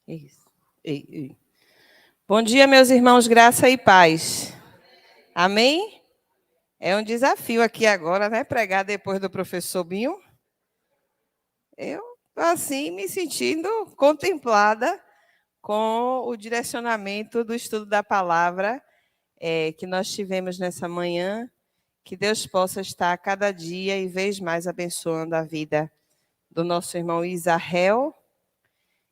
Isso. Ei. Bom dia, meus irmãos, graça e paz. Amém? É um desafio aqui agora, né? Pregar depois do professor Binho. Eu, assim, me sentindo contemplada com o direcionamento do estudo da palavra que nós tivemos nessa manhã. Que Deus possa estar cada dia e vez mais abençoando a vida do nosso irmão Israel,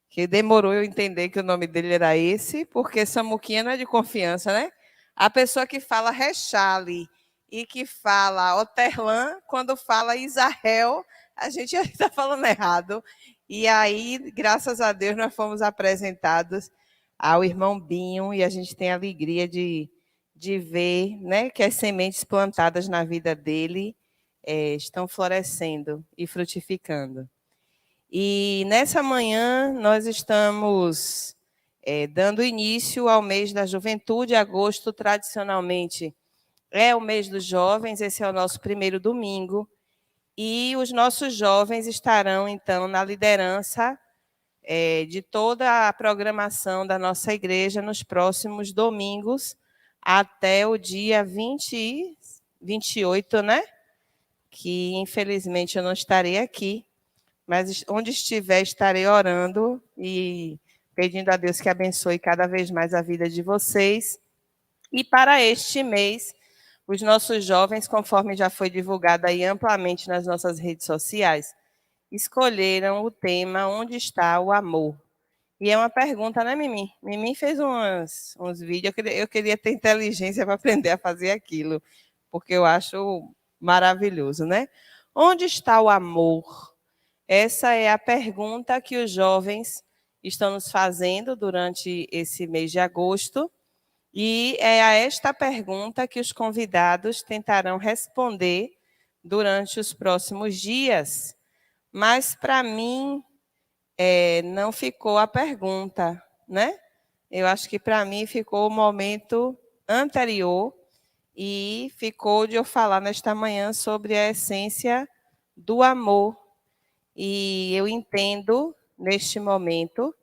que demorou eu entender que o nome dele era esse, porque Samuquinha não é de confiança, né? A pessoa que fala Rechale e que fala Oterlan, quando fala Israel, a gente já está falando errado. E aí, graças a Deus, nós fomos apresentados ao irmão Binho e a gente tem a alegria de ver, né, que as sementes plantadas na vida dele estão florescendo e frutificando. E nessa manhã nós estamos dando início ao mês da juventude. Agosto, tradicionalmente, é o mês dos jovens, esse é o nosso primeiro domingo. E os nossos jovens estarão, então, na liderança de toda a programação da nossa igreja nos próximos domingos, até o dia 28, né? Que, infelizmente, eu não estarei aqui. Mas onde estiver, estarei orando e pedindo a Deus que abençoe cada vez mais a vida de vocês. E para este mês, os nossos jovens, conforme já foi divulgado aí amplamente nas nossas redes sociais, escolheram o tema Onde está o amor? E é uma pergunta, né, Mimi? Mimi fez uns vídeos, eu queria ter inteligência para aprender a fazer aquilo, porque eu acho maravilhoso, né? Onde está o amor? Essa é a pergunta que os jovens estão nos fazendo durante esse mês de agosto, e é a esta pergunta que os convidados tentarão responder durante os próximos dias. Mas, para mim, não ficou a pergunta, né? Eu acho que, para mim, ficou o momento anterior e ficou de eu falar nesta manhã sobre a essência do amor. E eu entendo, neste momento,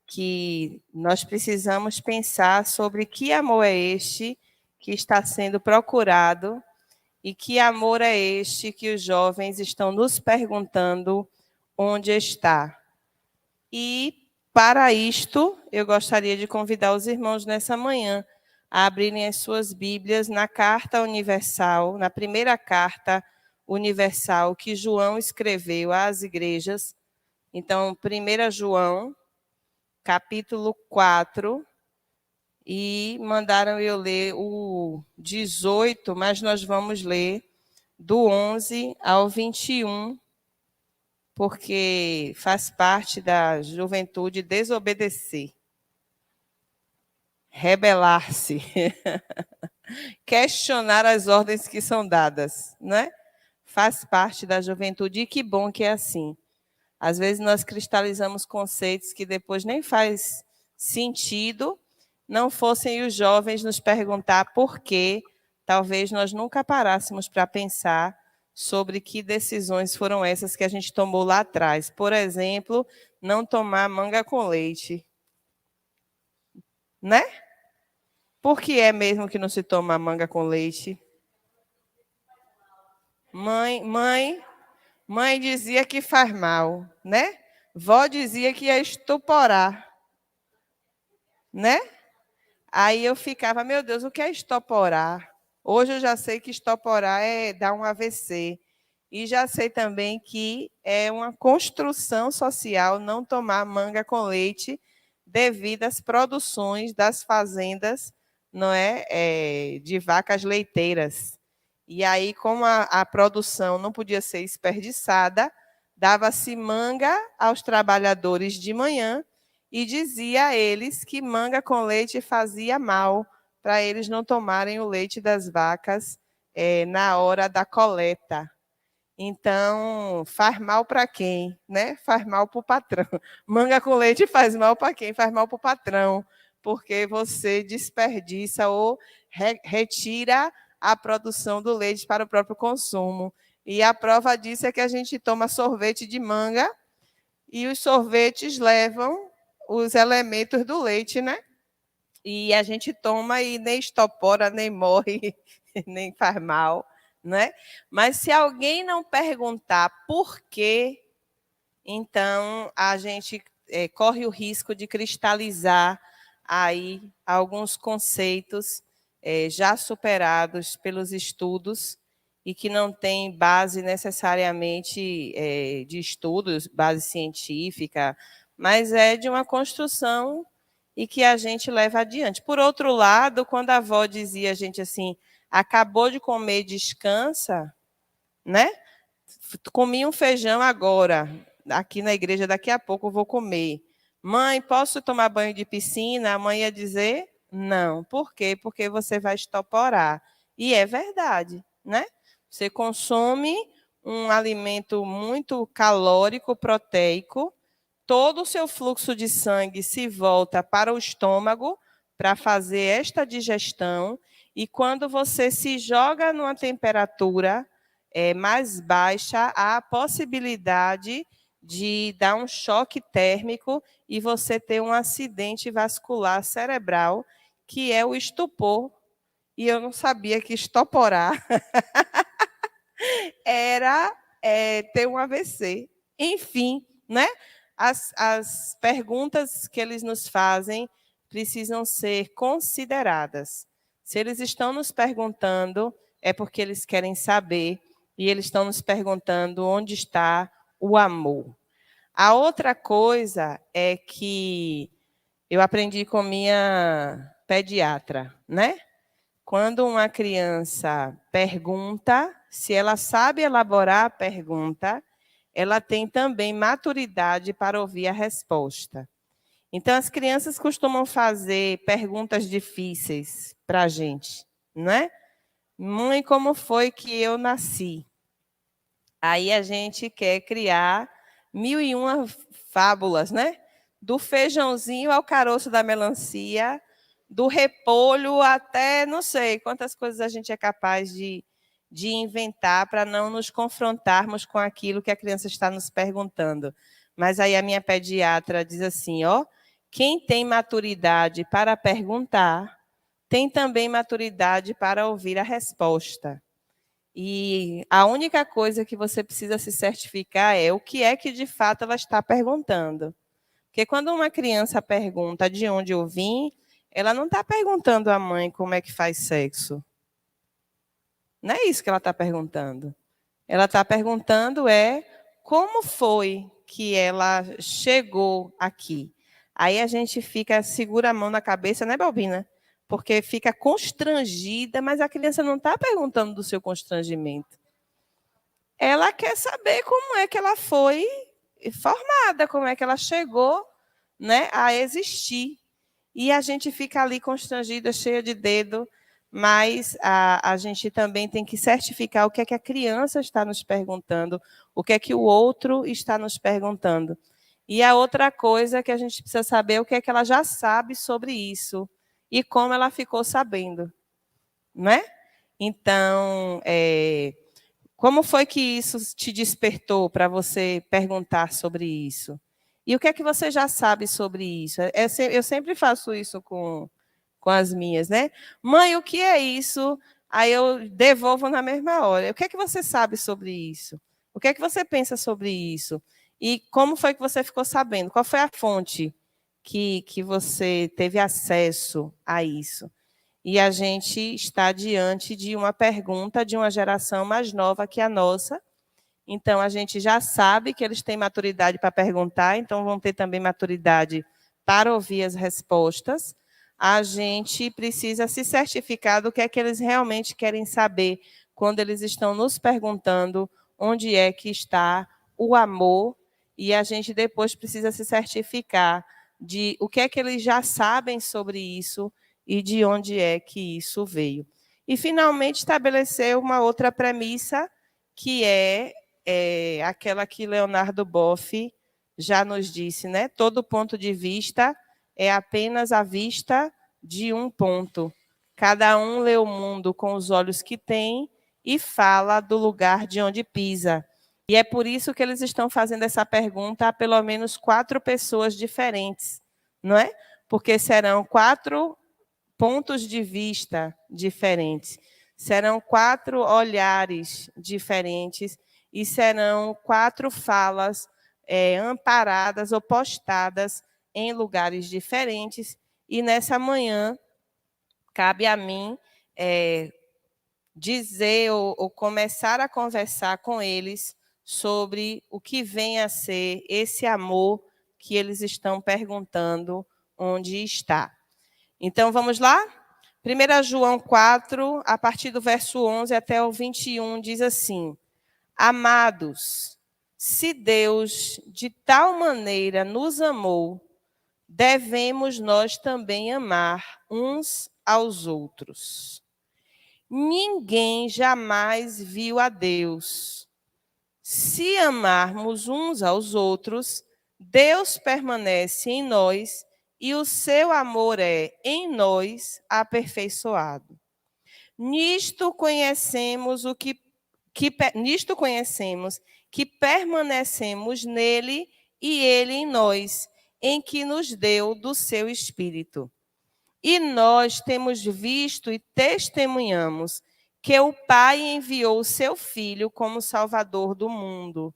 que nós precisamos pensar sobre que amor é este que está sendo procurado e que amor é este que os jovens estão nos perguntando onde está. E, para isto, eu gostaria de convidar os irmãos nessa manhã a abrirem as suas Bíblias na Carta Universal, na primeira Carta Universal que João escreveu às igrejas. Então, 1 João, capítulo 4, e mandaram eu ler o 18, mas nós vamos ler do 11 ao 21, porque faz parte da juventude desobedecer, rebelar-se, questionar as ordens que são dadas, né? Faz parte da juventude, e que bom que é assim. Às vezes nós cristalizamos conceitos que depois nem faz sentido, não fossem os jovens nos perguntar por quê, talvez nós nunca parássemos para pensar sobre que decisões foram essas que a gente tomou lá atrás. Por exemplo, não tomar manga com leite. Né? Por que é mesmo que não se toma manga com leite? Mãe dizia que faz mal, né? Vó dizia que ia estuporar, né? Aí eu ficava, meu Deus, o que é estoporar? Hoje eu já sei que estoporar é dar um AVC. E já sei também que é uma construção social não tomar manga com leite devido às produções das fazendas, não de vacas leiteiras. E aí, como a produção não podia ser desperdiçada, dava-se manga aos trabalhadores de manhã e dizia a eles que manga com leite fazia mal, para eles não tomarem o leite das vacas na hora da coleta. Então, faz mal para quem? Né? Faz mal para o patrão. Manga com leite faz mal para quem? Faz mal para o patrão, porque você desperdiça ou retira a produção do leite para o próprio consumo. E a prova disso é que a gente toma sorvete de manga e os sorvetes levam os elementos do leite, né? E a gente toma e nem estopora, nem morre, nem faz mal, né? Mas se alguém não perguntar por quê, então a gente corre o risco de cristalizar aí alguns conceitos já superados pelos estudos e que não têm base necessariamente de estudos, base científica, mas é de uma construção e que a gente leva adiante. Por outro lado, quando a avó dizia a gente assim, acabou de comer, descansa, né? Comi um feijão agora, aqui na igreja, daqui a pouco eu vou comer. Mãe, posso tomar banho de piscina? A mãe ia dizer não. Por quê? Porque você vai estoporar. E é verdade, né? Você consome um alimento muito calórico, proteico, todo o seu fluxo de sangue se volta para o estômago para fazer esta digestão, e quando você se joga numa temperatura mais baixa, há a possibilidade de dar um choque térmico e você ter um acidente vascular cerebral, que é o estupor. E eu não sabia que estoporar era ter um AVC. Enfim, né? As perguntas que eles nos fazem precisam ser consideradas. Se eles estão nos perguntando, é porque eles querem saber, e eles estão nos perguntando onde está o amor. A outra coisa é que eu aprendi com minha pediatra, né? Quando uma criança pergunta, se ela sabe elaborar a pergunta, ela tem também maturidade para ouvir a resposta. Então, as crianças costumam fazer perguntas difíceis para a gente, não é? Mãe, como foi que eu nasci? Aí a gente quer criar 1001 fábulas, né? Do feijãozinho ao caroço da melancia, do repolho até não sei quantas coisas a gente é capaz de inventar para não nos confrontarmos com aquilo que a criança está nos perguntando. Mas aí a minha pediatra diz assim, ó, quem tem maturidade para perguntar, tem também maturidade para ouvir a resposta. E a única coisa que você precisa se certificar é o que é que de fato ela está perguntando. Porque quando uma criança pergunta de onde eu vim, ela não está perguntando à mãe como é que faz sexo. Não é isso que ela está perguntando. Ela está perguntando como foi que ela chegou aqui. Aí a gente segura a mão na cabeça, né, Balbina? Porque fica constrangida, mas a criança não está perguntando do seu constrangimento. Ela quer saber como é que ela foi formada, como é que ela chegou, né, a existir. E a gente fica ali constrangida, cheia de dedo, mas a gente também tem que certificar o que é que a criança está nos perguntando, o que é que o outro está nos perguntando. E a outra coisa que a gente precisa saber é o que é que ela já sabe sobre isso e como ela ficou sabendo, né? Então, como foi que isso te despertou para você perguntar sobre isso? E o que é que você já sabe sobre isso? Eu sempre faço isso com as minhas, né? Mãe, o que é isso? Aí eu devolvo na mesma hora. O que é que você sabe sobre isso? O que é que você pensa sobre isso? E como foi que você ficou sabendo? Qual foi a fonte que você teve acesso a isso? E a gente está diante de uma pergunta de uma geração mais nova que a nossa. Então, a gente já sabe que eles têm maturidade para perguntar, então vão ter também maturidade para ouvir as respostas. A gente precisa se certificar do que é que eles realmente querem saber quando eles estão nos perguntando onde é que está o amor, e a gente depois precisa se certificar de o que é que eles já sabem sobre isso e de onde é que isso veio. E, finalmente, estabelecer uma outra premissa, que é aquela que Leonardo Boff já nos disse, né? Todo ponto de vista é apenas a vista de um ponto. Cada um lê o mundo com os olhos que tem e fala do lugar de onde pisa. E é por isso que eles estão fazendo essa pergunta a pelo menos 4 pessoas diferentes, não é? Porque serão 4 pontos de vista diferentes, serão 4 olhares diferentes e serão 4 falas amparadas ou postadas em lugares diferentes. E nessa manhã, cabe a mim dizer ou começar a conversar com eles sobre o que vem a ser esse amor que eles estão perguntando onde está. Então, vamos lá? 1 João 4, a partir do verso 11 até o 21, diz assim: Amados, se Deus de tal maneira nos amou, devemos nós também amar uns aos outros. Ninguém jamais viu a Deus. Se amarmos uns aos outros, Deus permanece em nós e o seu amor é, em nós, aperfeiçoado. Nisto conhecemos que permanecemos nele e ele em nós, em que nos deu do seu Espírito. E nós temos visto e testemunhamos que o Pai enviou o seu Filho como Salvador do mundo.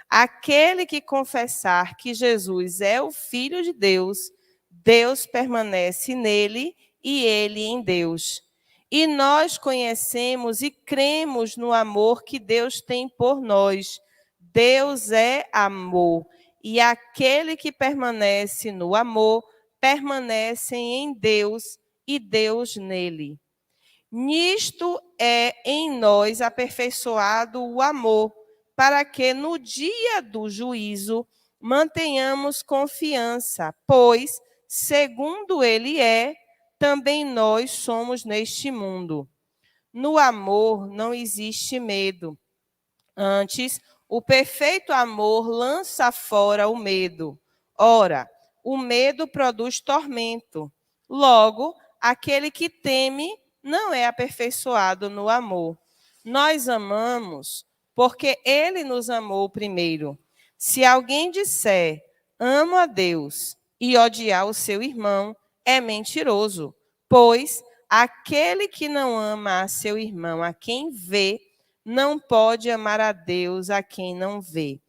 Aquele que confessar que Jesus é o Filho de Deus, Deus permanece nele e ele em Deus. E nós conhecemos e cremos no amor que Deus tem por nós. Deus é amor, e aquele que permanece no amor, permanece em Deus e Deus nele. Nisto é em nós aperfeiçoado o amor, para que no dia do juízo mantenhamos confiança, pois, segundo ele é, também nós somos neste mundo. No amor não existe medo. Antes, o perfeito amor lança fora o medo. Ora, o medo produz tormento. Logo, aquele que teme não é aperfeiçoado no amor. Nós amamos porque ele nos amou primeiro. Se alguém disser, amo a Deus, e odiar o seu irmão, é mentiroso. Pois aquele que não ama a seu irmão, a quem vê, não pode amar a Deus a quem não vê.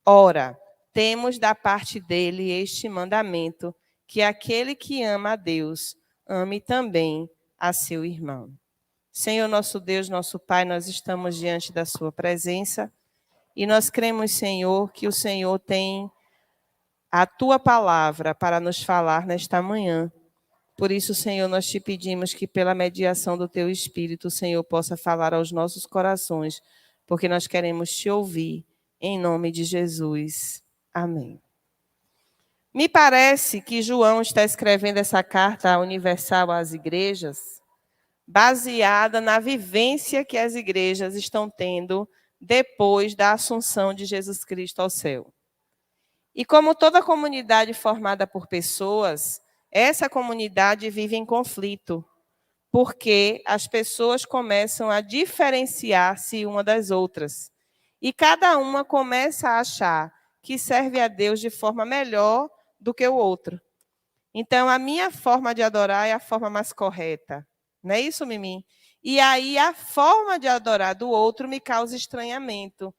Ora, temos da parte dele este mandamento, que aquele que ama a Deus, ame também a seu irmão. Senhor nosso Deus, nosso Pai, nós estamos diante da sua presença e nós cremos, Senhor, que o Senhor tem a tua palavra para nos falar nesta manhã. Por isso, Senhor, nós te pedimos que pela mediação do teu Espírito, o Senhor possa falar aos nossos corações, porque nós queremos te ouvir, em nome de Jesus. Amém. Me parece que João está escrevendo essa carta universal às igrejas, baseada na vivência que as igrejas estão tendo depois da assunção de Jesus Cristo ao céu. E como toda comunidade formada por pessoas, essa comunidade vive em conflito, porque as pessoas começam a diferenciar-se uma das outras. E cada uma começa a achar que serve a Deus de forma melhor do que o outro. Então, a minha forma de adorar é a forma mais correta. Não é isso, Mimi? E aí, a forma de adorar do outro me causa estranhamento.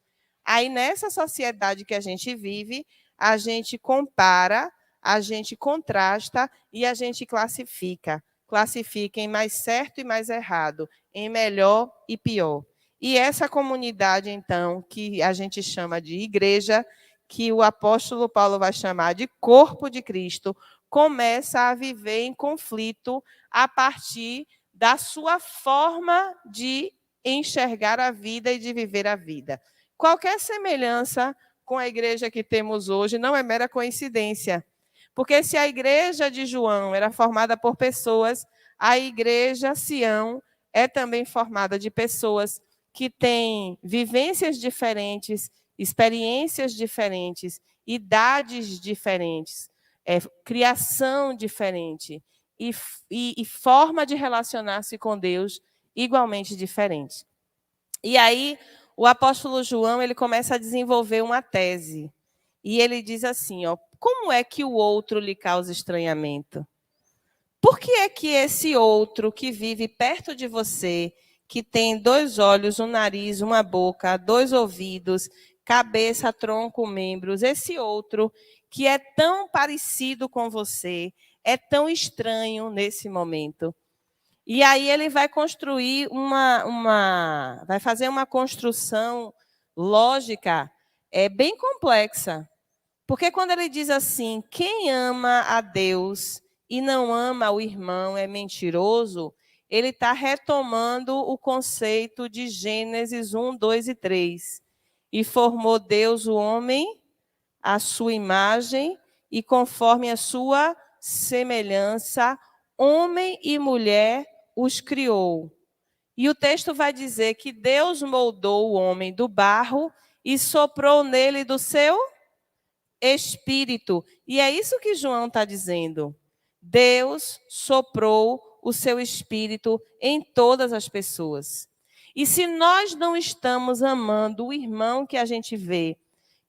Aí, nessa sociedade que a gente vive, a gente compara, a gente contrasta e a gente classifica. Classifica em mais certo e mais errado, em melhor e pior. E essa comunidade, então, que a gente chama de igreja, que o apóstolo Paulo vai chamar de corpo de Cristo, começa a viver em conflito a partir da sua forma de enxergar a vida e de viver a vida. Qualquer semelhança com a igreja que temos hoje não é mera coincidência. Porque se a igreja de João era formada por pessoas, a igreja Sião é também formada de pessoas que têm vivências diferentes, experiências diferentes, idades diferentes, criação diferente e forma de relacionar-se com Deus igualmente diferente. E aí, o apóstolo João ele começa a desenvolver uma tese. E ele diz assim, ó, como é que o outro lhe causa estranhamento? Por que é que esse outro que vive perto de você, que tem 2 olhos, um nariz, uma boca, 2 ouvidos, cabeça, tronco, membros, esse outro que é tão parecido com você, é tão estranho nesse momento? E aí ele vai construir vai fazer uma construção lógica bem complexa. Porque quando ele diz assim, quem ama a Deus e não ama o irmão é mentiroso, ele está retomando o conceito de Gênesis 1, 2 e 3. E formou Deus o homem à sua imagem e conforme a sua semelhança, homem e mulher os criou. E o texto vai dizer que Deus moldou o homem do barro e soprou nele do seu espírito. E é isso que João está dizendo. Deus soprou o seu espírito em todas as pessoas. E se nós não estamos amando o irmão que a gente vê,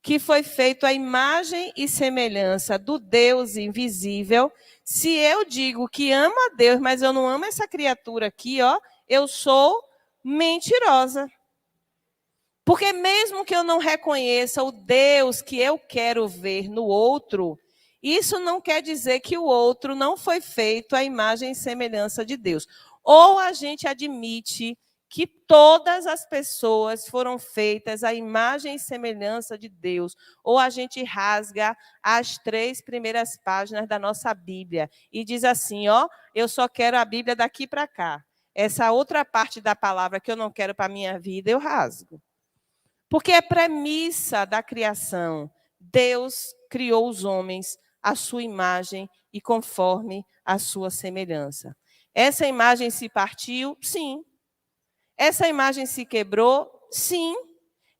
que foi feito à imagem e semelhança do Deus invisível, se eu digo que amo a Deus, mas eu não amo essa criatura aqui, ó, eu sou mentirosa. Porque mesmo que eu não reconheça o Deus que eu quero ver no outro, isso não quer dizer que o outro não foi feito à imagem e semelhança de Deus. Ou a gente admite que todas as pessoas foram feitas à imagem e semelhança de Deus, ou a gente rasga as 3 primeiras páginas da nossa Bíblia e diz assim, ó, eu só quero a Bíblia daqui para cá. Essa outra parte da palavra que eu não quero para a minha vida, eu rasgo. Porque é premissa da criação. Deus criou os homens à sua imagem e conforme a sua semelhança. Essa imagem se partiu? Sim. Essa imagem se quebrou? Sim.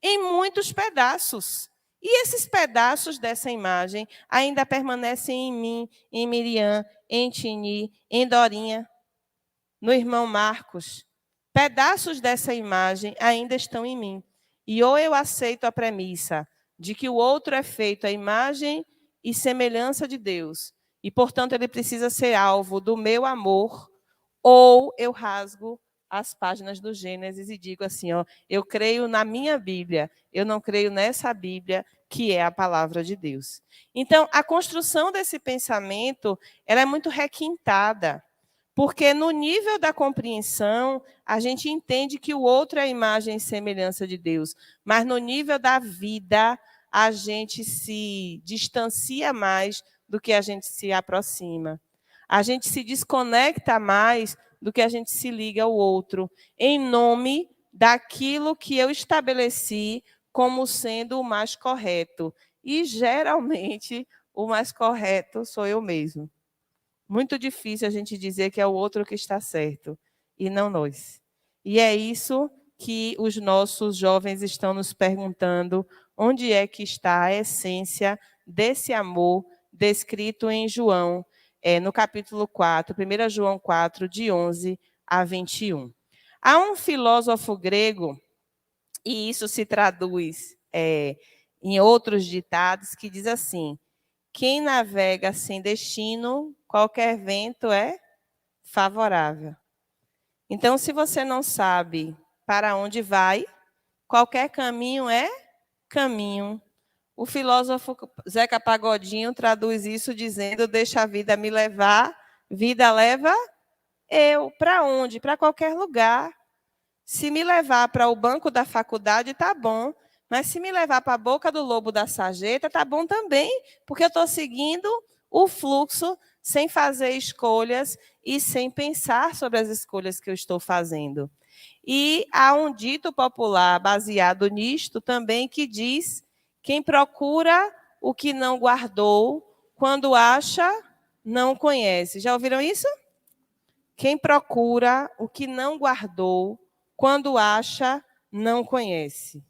Em muitos pedaços. E esses pedaços dessa imagem ainda permanecem em mim, em Miriam, em Tini, em Dorinha, no irmão Marcos. Pedaços dessa imagem ainda estão em mim. E ou eu aceito a premissa de que o outro é feito à imagem e semelhança de Deus, e, portanto, ele precisa ser alvo do meu amor, ou eu rasgo as páginas do Gênesis e digo assim, ó, eu creio na minha Bíblia, eu não creio nessa Bíblia que é a palavra de Deus. Então, a construção desse pensamento, ela é muito requintada. Porque no nível da compreensão, a gente entende que o outro é a imagem e semelhança de Deus. Mas no nível da vida, a gente se distancia mais do que a gente se aproxima. A gente se desconecta mais do que a gente se liga ao outro, em nome daquilo que eu estabeleci como sendo o mais correto. E, geralmente, o mais correto sou eu mesmo. Muito difícil a gente dizer que é o outro que está certo, e não nós. E é isso que os nossos jovens estão nos perguntando, onde é que está a essência desse amor descrito em João, no capítulo 4, 1 João 4, de 11 a 21. Há um filósofo grego, e isso se traduz em outros ditados, que diz assim, quem navega sem destino, qualquer vento é favorável. Então, se você não sabe para onde vai, qualquer caminho é caminho. O filósofo Zeca Pagodinho traduz isso dizendo, deixa a vida me levar, vida leva eu. Para onde? Para qualquer lugar. Se me levar para o banco da faculdade, está bom. Mas se me levar para a boca do lobo da sarjeta, está bom também, porque eu estou seguindo o fluxo sem fazer escolhas e sem pensar sobre as escolhas que eu estou fazendo. E há um dito popular baseado nisto também que diz, quem procura o que não guardou, quando acha, não conhece. Já ouviram isso? Quem procura o que não guardou, quando acha, não conhece.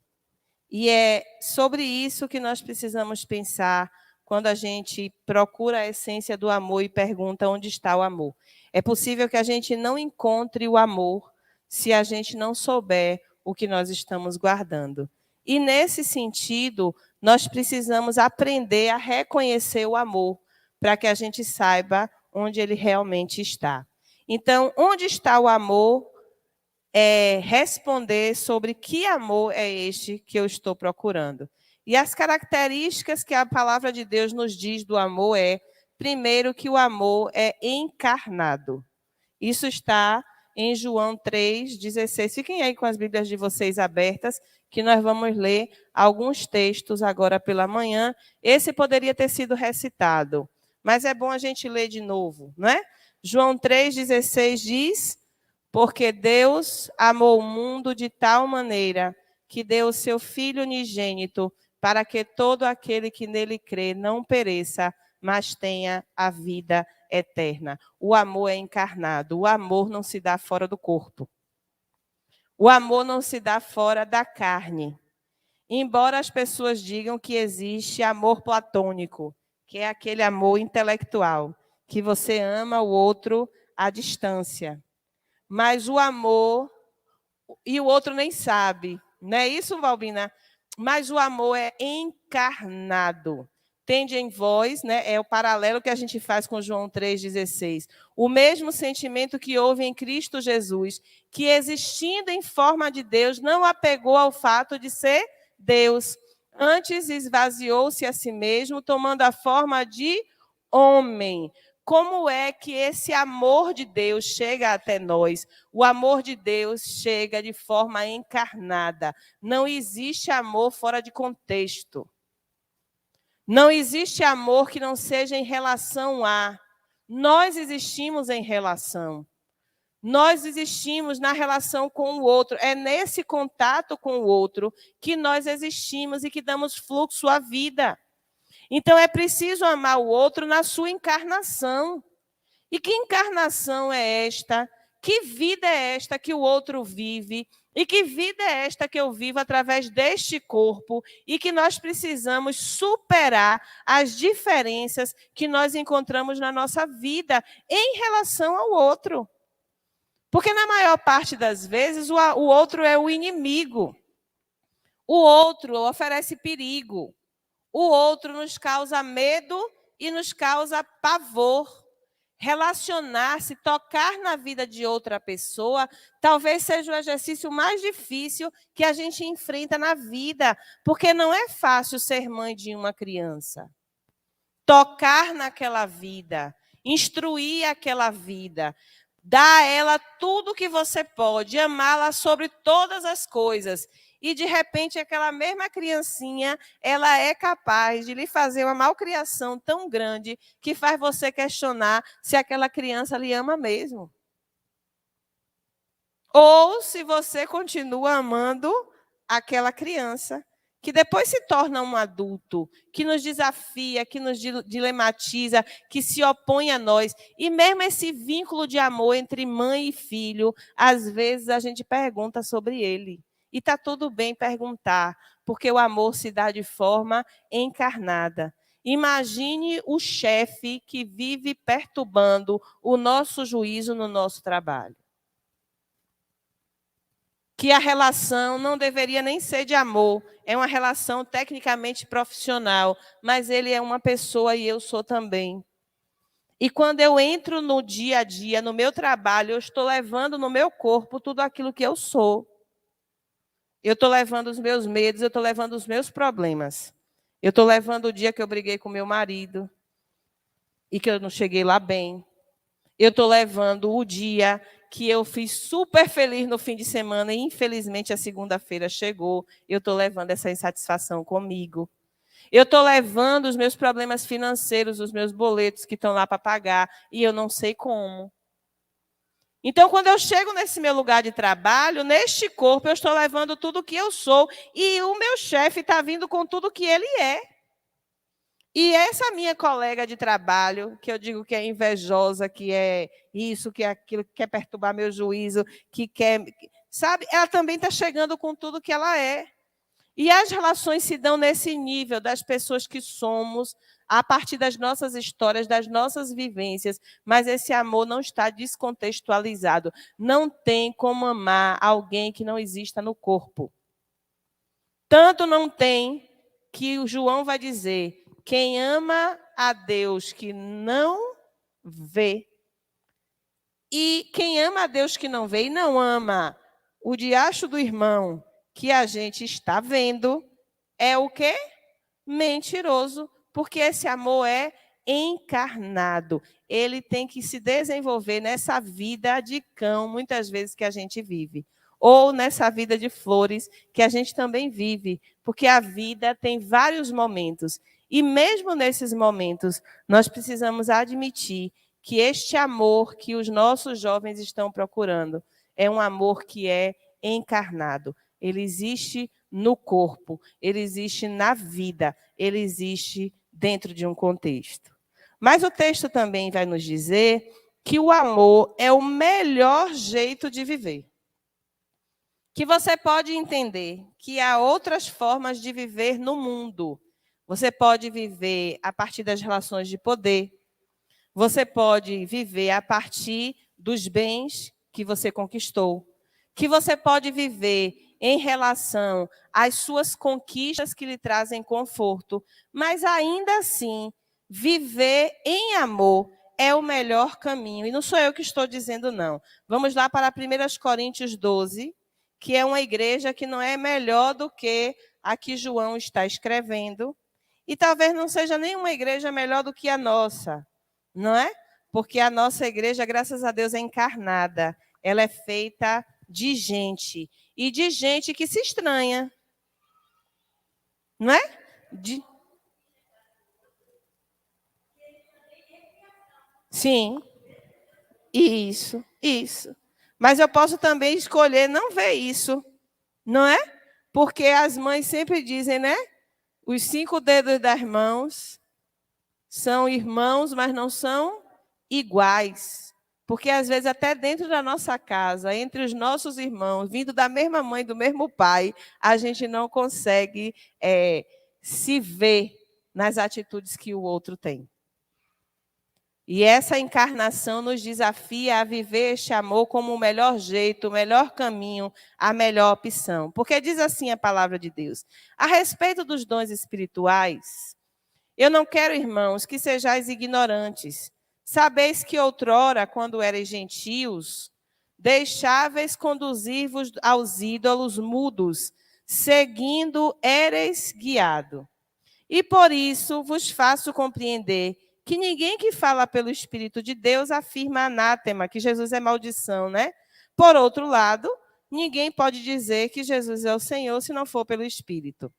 E é sobre isso que nós precisamos pensar quando a gente procura a essência do amor e pergunta onde está o amor. É possível que a gente não encontre o amor se a gente não souber o que nós estamos guardando. E, nesse sentido, nós precisamos aprender a reconhecer o amor, para que a gente saiba onde ele realmente está. Então, onde está o amor? É responder sobre que amor é este que eu estou procurando. E as características que a palavra de Deus nos diz do amor é, primeiro, que o amor é encarnado. Isso está em João 3,16. Fiquem aí com as Bíblias de vocês abertas, que nós vamos ler alguns textos agora pela manhã. Esse poderia ter sido recitado, mas é bom a gente ler de novo, não é? João 3,16 diz: porque Deus amou o mundo de tal maneira que deu o seu Filho unigênito para que todo aquele que nele crê não pereça, mas tenha a vida eterna. O amor é encarnado. O amor não se dá fora do corpo. O amor não se dá fora da carne. Embora as pessoas digam que existe amor platônico, que é aquele amor intelectual, que você ama o outro à distância. Mas o amor, e o outro nem sabe, não é isso, Valbina? Mas o amor é encarnado. Tende em vós, né, é o paralelo que a gente faz com João 3,16. O mesmo sentimento que houve em Cristo Jesus, que existindo em forma de Deus, não apegou ao fato de ser Deus. Antes esvaziou-se a si mesmo, tomando a forma de homem. Como é que esse amor de Deus chega até nós? O amor de Deus chega de forma encarnada. Não existe amor fora de contexto. Não existe amor que não seja em relação a. Nós existimos em relação. Nós existimos na relação com o outro. É nesse contato com o outro que nós existimos e que damos fluxo à vida. Então, é preciso amar o outro na sua encarnação. E que encarnação é esta? Que vida é esta que o outro vive? E que vida é esta que eu vivo através deste corpo? E que nós precisamos superar as diferenças que nós encontramos na nossa vida em relação ao outro. Porque na maior parte das vezes o outro é o inimigo. O outro oferece perigo. O outro nos causa medo e nos causa pavor. Relacionar-se, tocar na vida de outra pessoa, talvez seja o exercício mais difícil que a gente enfrenta na vida, porque não é fácil ser mãe de uma criança. Tocar naquela vida, instruir aquela vida, dar a ela tudo o que você pode, amá-la sobre todas as coisas. E, de repente, aquela mesma criancinha, ela é capaz de lhe fazer uma malcriação tão grande que faz você questionar se aquela criança lhe ama mesmo. Ou se você continua amando aquela criança, que depois se torna um adulto, que nos desafia, que nos dilematiza, que se opõe a nós. E mesmo esse vínculo de amor entre mãe e filho, às vezes a gente pergunta sobre ele. E está tudo bem perguntar, porque o amor se dá de forma encarnada. Imagine o chefe que vive perturbando o nosso juízo no nosso trabalho. Que a relação não deveria nem ser de amor, é uma relação tecnicamente profissional, mas ele é uma pessoa e eu sou também. E quando eu entro no dia a dia, no meu trabalho, eu estou levando no meu corpo tudo aquilo que eu sou. Eu estou levando os meus medos, eu estou levando os meus problemas. Eu estou levando o dia que eu briguei com meu marido e que eu não cheguei lá bem. Eu estou levando o dia que eu fiz super feliz no fim de semana e, infelizmente, a segunda-feira chegou. Eu estou levando essa insatisfação comigo. Eu estou levando os meus problemas financeiros, os meus boletos que estão lá para pagar, e eu não sei como. Então, quando eu chego nesse meu lugar de trabalho, neste corpo, eu estou levando tudo o que eu sou, e o meu chefe está vindo com tudo o que ele é. E essa minha colega de trabalho, que eu digo que é invejosa, que é isso, que é aquilo, que quer perturbar meu juízo, que quer... Sabe? Ela também está chegando com tudo que ela é. E as relações se dão nesse nível das pessoas que somos, a partir das nossas histórias, das nossas vivências, mas esse amor não está descontextualizado. Não tem como amar alguém que não exista no corpo. Tanto não tem que o João vai dizer: quem ama a Deus que não vê, e quem ama a Deus que não vê e não ama o diacho do irmão que a gente está vendo, é o quê? Mentiroso, porque esse amor é encarnado. Ele tem que se desenvolver nessa vida de cão, muitas vezes, que a gente vive. Ou nessa vida de flores, que a gente também vive. Porque a vida tem vários momentos. E mesmo nesses momentos, nós precisamos admitir que este amor que os nossos jovens estão procurando é um amor que é encarnado. Ele existe no corpo, ele existe na vida, ele existe dentro de um contexto. Mas o texto também vai nos dizer que o amor é o melhor jeito de viver. Que você pode entender que há outras formas de viver no mundo. Você pode viver a partir das relações de poder. Você pode viver a partir dos bens que você conquistou. Que você pode viver em relação às suas conquistas que lhe trazem conforto. Mas, ainda assim, viver em amor é o melhor caminho. E não sou eu que estou dizendo, não. Vamos lá para 1 Coríntios 12, que é uma igreja que não é melhor do que a que João está escrevendo. E talvez não seja nenhuma igreja melhor do que a nossa, não é? Porque a nossa igreja, graças a Deus, é encarnada. Ela é feita de gente. E de gente que se estranha. Não é? Sim, isso. Mas eu posso também escolher não ver isso, não é? Porque as mães sempre dizem, né? Os 5 dedos das mãos são irmãos, mas não são iguais. Porque, às vezes, até dentro da nossa casa, entre os nossos irmãos, vindo da mesma mãe, do mesmo pai, a gente não consegue se ver nas atitudes que o outro tem. E essa encarnação nos desafia a viver este amor como o melhor jeito, o melhor caminho, a melhor opção. Porque diz assim a palavra de Deus: a respeito dos dons espirituais, eu não quero, irmãos, que sejais ignorantes. Sabeis que outrora, quando erais gentios, deixáveis conduzir-vos aos ídolos mudos, seguindo erais guiado. E por isso vos faço compreender que ninguém que fala pelo Espírito de Deus afirma anátema, que Jesus é maldição, né? Por outro lado, ninguém pode dizer que Jesus é o Senhor se não for pelo Espírito.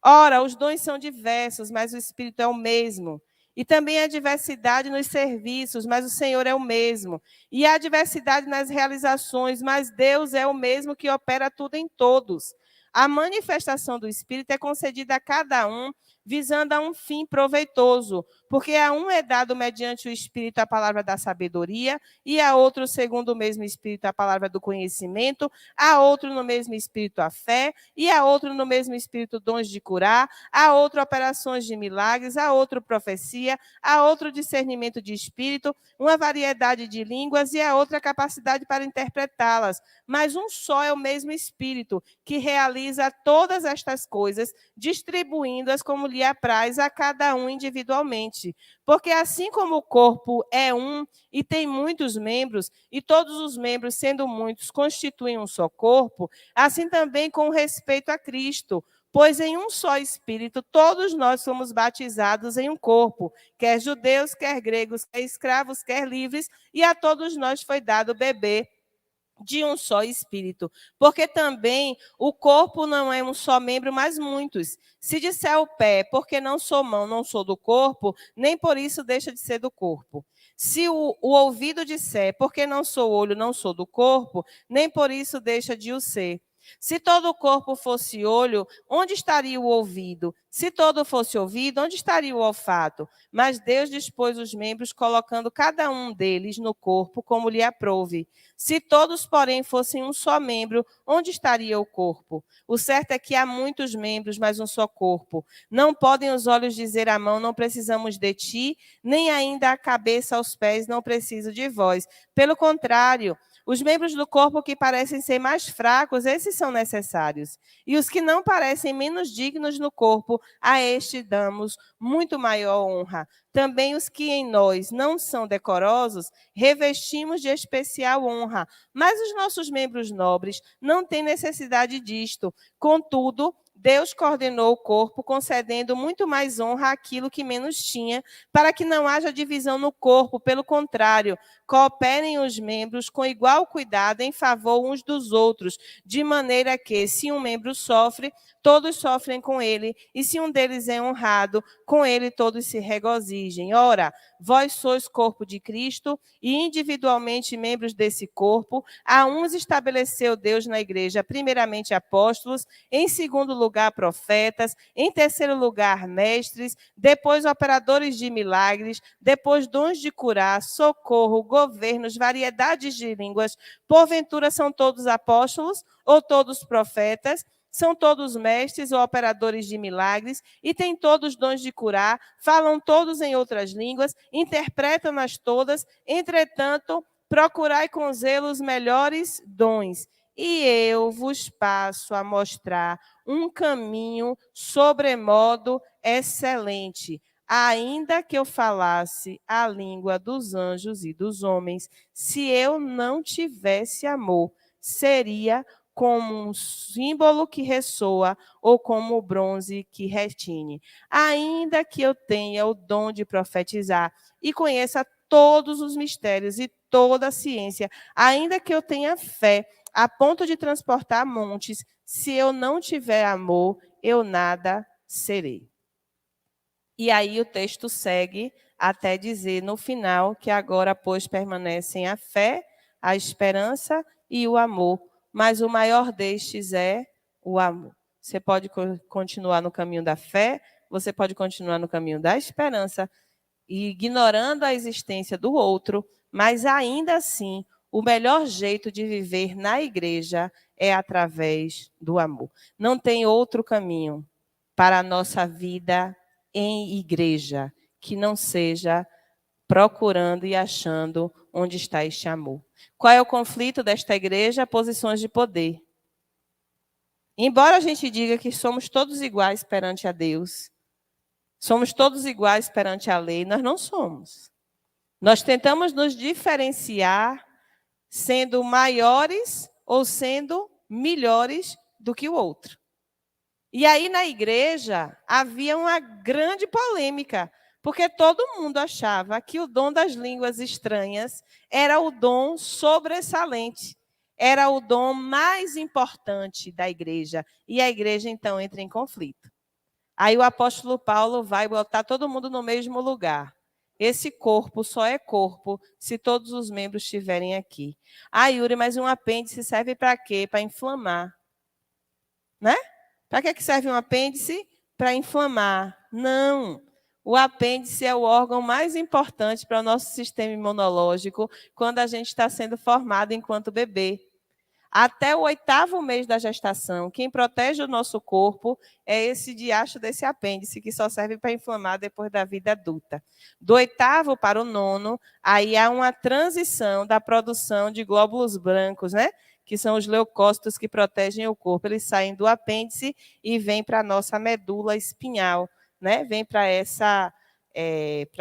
Ora, os dons são diversos, mas o Espírito é o mesmo. E também há diversidade nos serviços, mas o Senhor é o mesmo. E há diversidade nas realizações, mas Deus é o mesmo que opera tudo em todos. A manifestação do Espírito é concedida a cada um, visando a um fim proveitoso, porque a um é dado mediante o Espírito a palavra da sabedoria, e a outro, segundo o mesmo Espírito, a palavra do conhecimento, a outro no mesmo Espírito a fé, e a outro no mesmo Espírito dons de curar, a outro operações de milagres, a outro profecia, a outro discernimento de espírito, uma variedade de línguas e a outra capacidade para interpretá-las. Mas um só é o mesmo Espírito, que realiza todas estas coisas, distribuindo-as como lhe apraz a cada um individualmente. Porque assim como o corpo é um e tem muitos membros, e todos os membros, sendo muitos, constituem um só corpo, assim também com respeito a Cristo. Pois em um só Espírito todos nós somos batizados em um corpo, quer judeus, quer gregos, quer escravos, quer livres, e a todos nós foi dado beber de um só Espírito. Porque também o corpo não é um só membro, mas muitos. Se disser o pé, porque não sou mão, não sou do corpo, nem por isso deixa de ser do corpo. Se o ouvido disser, porque não sou olho, não sou do corpo, nem por isso deixa de o ser. Se todo o corpo fosse olho, onde estaria o ouvido? Se todo fosse ouvido, onde estaria o olfato? Mas Deus dispôs os membros, colocando cada um deles no corpo como lhe aprouve. Se todos, porém, fossem um só membro, onde estaria o corpo? O certo é que há muitos membros, mas um só corpo. Não podem os olhos dizer à mão, não precisamos de ti, nem ainda a cabeça aos pés, não preciso de vós. Pelo contrário, Os membros do corpo que parecem ser mais fracos, esses são necessários. E os que não parecem menos dignos no corpo, a este damos muito maior honra. Também os que em nós não são decorosos, revestimos de especial honra. Mas os nossos membros nobres não têm necessidade disto. Contudo, Deus coordenou o corpo, concedendo muito mais honra àquilo que menos tinha, para que não haja divisão no corpo. Pelo contrário, cooperem os membros com igual cuidado em favor uns dos outros, de maneira que, se um membro sofre, todos sofrem com ele, e se um deles é honrado, com ele todos se regozijem. Ora, vós sois corpo de Cristo e individualmente membros desse corpo. A uns estabeleceu Deus na igreja, primeiramente apóstolos, em segundo lugar profetas, em terceiro lugar mestres, depois operadores de milagres, depois dons de curar, socorro, governos, variedades de línguas. Porventura são todos apóstolos ou todos profetas? São todos mestres ou operadores de milagres, e têm todos dons de curar, falam todos em outras línguas, interpretam-nas todas. Entretanto, procurai com zelo os melhores dons, e eu vos passo a mostrar um caminho sobremodo excelente. Ainda que eu falasse a língua dos anjos e dos homens, se eu não tivesse amor, seria como um símbolo que ressoa ou como o bronze que retine. Ainda que eu tenha o dom de profetizar e conheça todos os mistérios e toda a ciência, ainda que eu tenha fé a ponto de transportar montes, se eu não tiver amor, eu nada serei. E aí o texto segue até dizer no final que agora, pois, permanecem a fé, a esperança e o amor, mas o maior destes é o amor. Você pode continuar no caminho da fé, você pode continuar no caminho da esperança, ignorando a existência do outro, mas ainda assim, o melhor jeito de viver na igreja é através do amor. Não tem outro caminho para a nossa vida em igreja que não seja procurando e achando onde está este amor. Qual é o conflito desta igreja? Posições de poder. Embora a gente diga que somos todos iguais perante a Deus, somos todos iguais perante a lei, nós não somos. Nós tentamos nos diferenciar sendo maiores ou sendo melhores do que o outro. E aí, na igreja, havia uma grande polêmica, porque todo mundo achava que o dom das línguas estranhas era o dom sobressalente, era o dom mais importante da igreja. E a igreja, então, entra em conflito. Aí o apóstolo Paulo vai botar todo mundo no mesmo lugar. Esse corpo só é corpo se todos os membros estiverem aqui. Ah, Yuri, mas um apêndice serve para quê? Para inflamar. Né? Para que serve um apêndice? Para inflamar. Não. O apêndice é o órgão mais importante para o nosso sistema imunológico quando a gente está sendo formado enquanto bebê. Até o 8º mês da gestação, quem protege o nosso corpo é esse diacho desse apêndice, que só serve para inflamar depois da vida adulta. Do 8º para o 9º, aí há uma transição da produção de glóbulos brancos, né? Que são os leucócitos que protegem o corpo. Eles saem do apêndice e vêm para a nossa medula espinhal, né? Vem para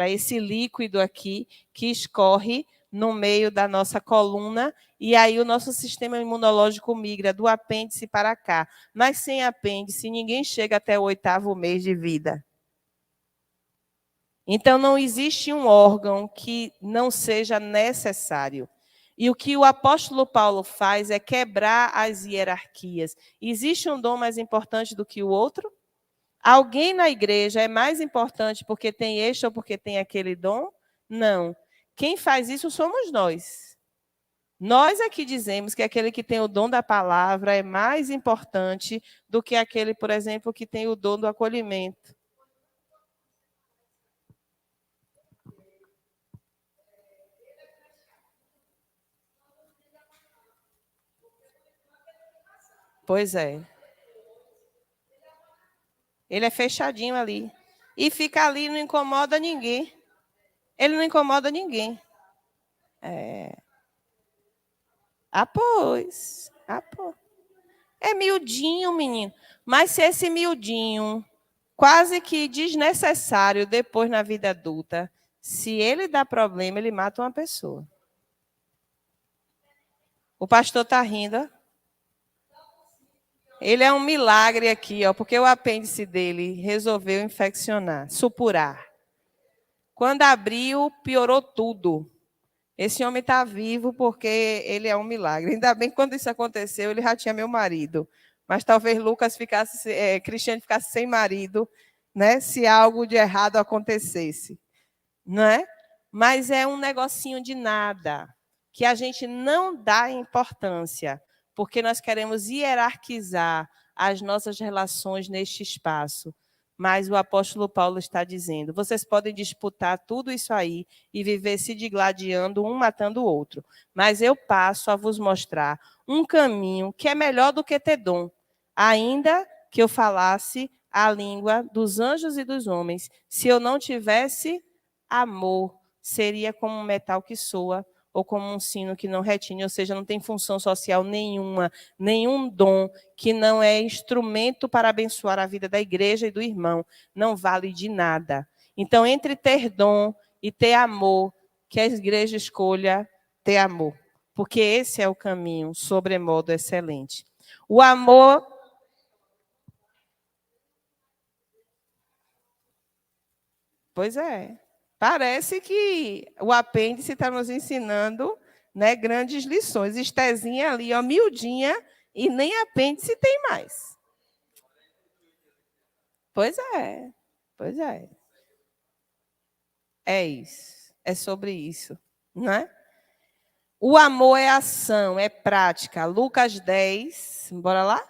esse líquido aqui que escorre no meio da nossa coluna, e aí o nosso sistema imunológico migra do apêndice para cá. Mas sem apêndice, ninguém chega até o 8º mês de vida. Então, não existe um órgão que não seja necessário. E o que o apóstolo Paulo faz é quebrar as hierarquias. Existe um dom mais importante do que o outro? Alguém na igreja é mais importante porque tem este ou porque tem aquele dom? Não. Quem faz isso somos nós. Nós aqui dizemos que aquele que tem o dom da palavra é mais importante do que aquele, por exemplo, que tem o dom do acolhimento. Pois é. Ele é fechadinho ali. E fica ali, não incomoda ninguém. Ele não incomoda ninguém. É. Ah, pois. Ah, pô. É miudinho, menino. Mas se esse miudinho, quase que desnecessário depois na vida adulta, se ele dá problema, ele mata uma pessoa. O pastor está rindo. Ele é um milagre aqui, ó, porque o apêndice dele resolveu infeccionar, supurar. Quando abriu, piorou tudo. Esse homem está vivo porque ele é um milagre. Ainda bem que quando isso aconteceu, ele já tinha meu marido. Mas talvez Lucas ficasse, Cristiane ficasse sem marido, né? Se algo de errado acontecesse, não é? Mas é um negocinho de nada que a gente não dá importância, porque nós queremos hierarquizar as nossas relações neste espaço. Mas o apóstolo Paulo está dizendo: vocês podem disputar tudo isso aí e viver se digladiando, um matando o outro. Mas eu passo a vos mostrar um caminho que é melhor do que ter dom, ainda que eu falasse a língua dos anjos e dos homens, se eu não tivesse amor, seria como um metal que soa ou como um sino que não retine, ou seja, não tem função social nenhuma, nenhum dom que não é instrumento para abençoar a vida da igreja e do irmão, não vale de nada. Então, entre ter dom e ter amor, que a igreja escolha ter amor, porque esse é o caminho sobremodo excelente. O amor... Pois é. Parece que o apêndice está nos ensinando, né, grandes lições. Estezinha ali, ó, miudinha, e nem apêndice tem mais. Pois é. Pois é. É isso. É sobre isso, né? O amor é ação, é prática. Lucas 10, bora lá?